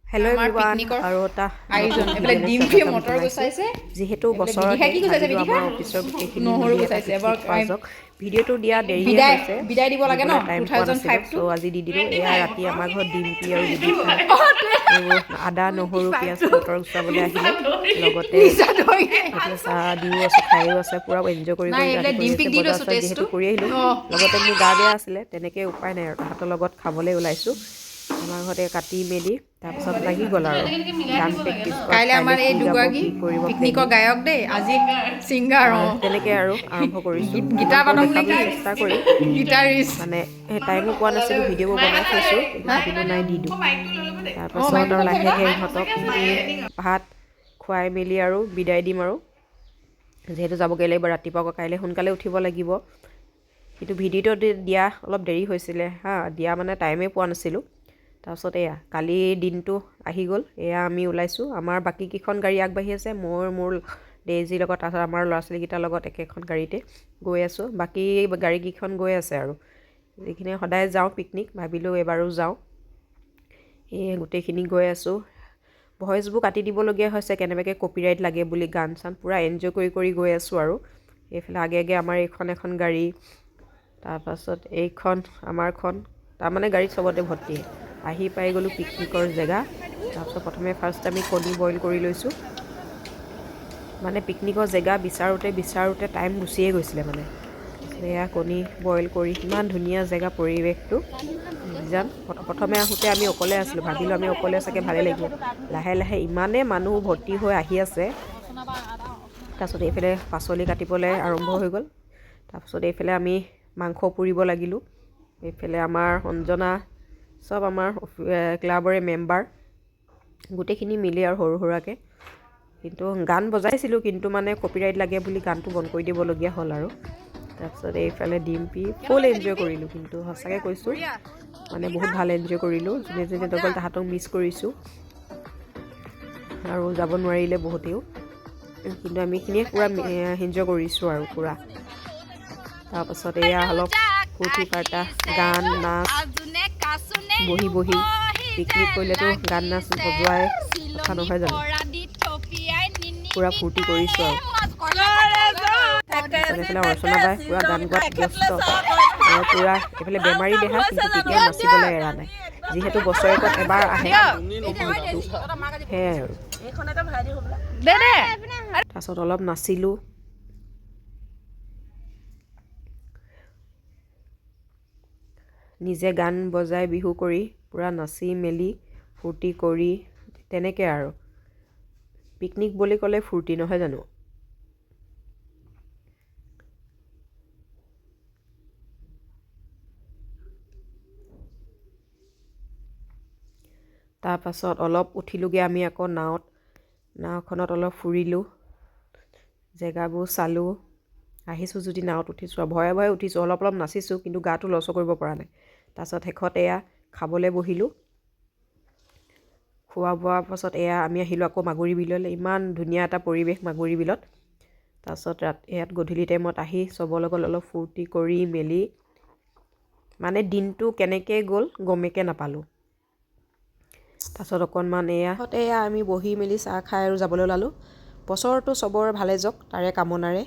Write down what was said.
hello' everyone আৰু এটা আয়োজন এফালে ডিম্পি মটৰ গুচাইছে যিহেতু বছৰত আমাৰ অফিচৰ গোটেইখিনি নহৰু মিলি এটা গুচাইছে পিকনিক এবাৰ খোৱা যাওক ভিডিঅ'টো দিয়া দেৰিয়ে হৈছে বিদায় দিব লাগে ন টাইম পোৱা নাছিলোঁ চ' আজি দি দিলোঁ এয়া ৰাতি আমাৰ ঘৰত ডিম্পি আৰু দিদি এইবোৰ আদা নহৰু পিঁয়াজ মটৰ গুচাবলৈ আহিলে লগতে এতিয়া চাহ দিও আছে খায়ো আছে পূৰা এনজয় কৰি কৰি ৰাতি কৰি আছে বজাৰ চজাৰ যিহেতু কৰি আহিলোঁ লগতে মোৰ গা বেয়া আছিলে তেনেকৈ উপায় নাই আৰু তাহাঁতৰ লগত খাবলৈ ওলাইছোঁ আমাৰ ঘৰতে কাটি মেলি তাৰপিছত লাগি গ'ল আৰু গান প্ৰেক্টিচ কাইলৈ আমাৰ এই দুগৰাকী পিকনিকৰ গায়ক দেই আজি ছিংগাৰ তেনেকৈ আৰু আৰম্ভ কৰিছোঁ গীটাৰ বাদক নেকি চেষ্টা কৰিম গীটাৰিষ্ট মানে সেই টাইমো পোৱা নাছিলোঁ ভিডিঅ'বোৰ বনাই থৈছোঁ কিন্তু ভাবিলোঁ নাই দি দিওঁ তাৰপাছত আৰু লাহেকৈ ইহঁতক ভাত খুৱাই মেলি আৰু বিদায় দিম আৰু যিহেতু যাবগৈ লাগিব ৰাতিপুৱা আকৌ কাইলৈ সোনকালে উঠিব লাগিব কিন্তু ভিডিঅ'টো দিয়া অলপ দেৰি হৈছিলে দিয়া মানে টাইমেই পোৱা নাছিলোঁ তাৰপিছত এয়া কালি দিনটো আহি গ'ল এয়া আমি ওলাইছোঁ আমাৰ বাকীকেইখন গাড়ী আগবাঢ়ি আছে মোৰ ডেইজিৰ লগত তাৰপিছত আমাৰ ল'ৰা ছোৱালীকেইটাৰ লগত একেখন গাড়ীতে গৈ আছোঁ বাকী গাড়ীকেইখন গৈ আছে আৰু যিখিনি সদায় যাওঁ পিকনিক ভাবিলোঁ এইবাৰো যাওঁ এই গোটেইখিনি গৈ আছোঁ ভইচবোৰ কাটি দিবলগীয়া হৈছে কেনেবাকৈ কপিৰাইট লাগে বুলি গান চান পূৰা এনজয় কৰি কৰি গৈ আছোঁ আৰু এইফালে আগে আগে আমাৰ এখন গাড়ী তাৰপাছত এইখন আমাৰখন তাৰমানে গাড়ীত চবতে ভৰ্তি আহি পাই গ'লোঁ পিকনিকৰ জেগা তাৰপিছত প্ৰথমে ফাৰ্ষ্ট আমি কণী বইল কৰি লৈছোঁ মানে পিকনিকৰ জেগা বিচাৰোঁতে টাইম গুচিয়ে গৈছিলে মানে এয়া কণী বইল কৰি ইমান ধুনীয়া জেগা পৰিৱেশটো প্ৰথমে আহোঁতে আমি অকলে আছিলোঁ ভাবিলোঁ আমি অকলে চাগে ভালেই লাগিব লাহে লাহে ইমানেই মানুহ ভৰ্তি হৈ আহি আছে তাৰপিছত এইফালে পাচলি কাটিবলৈ আৰম্ভ হৈ গ'ল তাৰপিছত এইফালে আমি মাংস পুৰিব লাগিলোঁ এইফালে আমাৰ অঞ্জনা চব আমাৰ ক্লাবৰে মেম্বাৰ গোটেইখিনি মিলি আৰু সৰু সুৰাকৈ কিন্তু গান বজাইছিলোঁ কিন্তু মানে কপিৰাইট লাগে বুলি গানটো বন্ধ কৰি দিবলগীয়া হ'ল আৰু তাৰপিছত এইফালে ডিম্পি ফুল এনজয় কৰিলোঁ কিন্তু সঁচাকৈ কৈছোঁ মানে বহুত ভাল এনজয় কৰিলোঁ যোনে যোনে গ'ল তাহাঁতক মিছ কৰিছোঁ আৰু যাব নোৱাৰিলে বহুতেও কিন্তু আমিখিনিয়ে পূৰা এনজয় কৰিছোঁ আৰু পূৰা তাৰপাছত এয়া অলপ ফূৰ্তি ফাৰ্তা গান নাচ বহি পিকনিক কৰিলেতো গান নাচ বজোৱাই কথা নহয় জানো পূৰা ফূৰ্তি কৰিছোঁ আৰু এইফালে অৰ্চনা বাই পূৰা গান গোৱাত ব্যস্ত আৰু পূৰা এইফালে বেমাৰী দেহা কিন্তু কেতিয়াও নাচিবলৈ এৰা নাই যিহেতু বছৰেকত এবাৰ আহে সেয়াই আৰু তাৰপাছত অলপ নাচিলোঁ নিজে গান বজাই বিহু কৰি পূৰা নাচি মেলি ফূৰ্তি কৰি তেনেকৈ আৰু পিকনিক বুলি ক'লে ফূৰ্তি নহয় জানো তাৰপাছত অলপ উঠিলোঁগৈ আমি আকৌ নাওখনত অলপ ফুৰিলোঁ জেগাবোৰ চালোঁ আহিছোঁ যদি নাৱত উঠিছোঁ আৰু ভয়ে ভয়ে উঠিছোঁ অলপ নাচিছোঁ কিন্তু গাটো লৰচৰ কৰিব পৰা নাই তাৰপাছত শেষত এয়া খাবলৈ বহিলোঁ খোৱা বোৱাৰ পাছত এয়া আমি আহিলোঁ আকৌ মাগুৰী বিললৈ ইমান ধুনীয়া এটা পৰিৱেশ মাগুৰী বিলত তাৰপাছত ইয়াত গধূলি টাইমত আহি চবৰ লগত অলপ ফূৰ্তি কৰি মেলি মানে দিনটো কেনেকৈ গ'ল গমেকৈ নাপালোঁ তাৰপাছত অকণমান এয়া আমি বহি মেলি চাহ খাই আৰু যাবলৈ ওলালোঁ বছৰটো চবৰ ভালে যাওক তাৰে কামনাৰে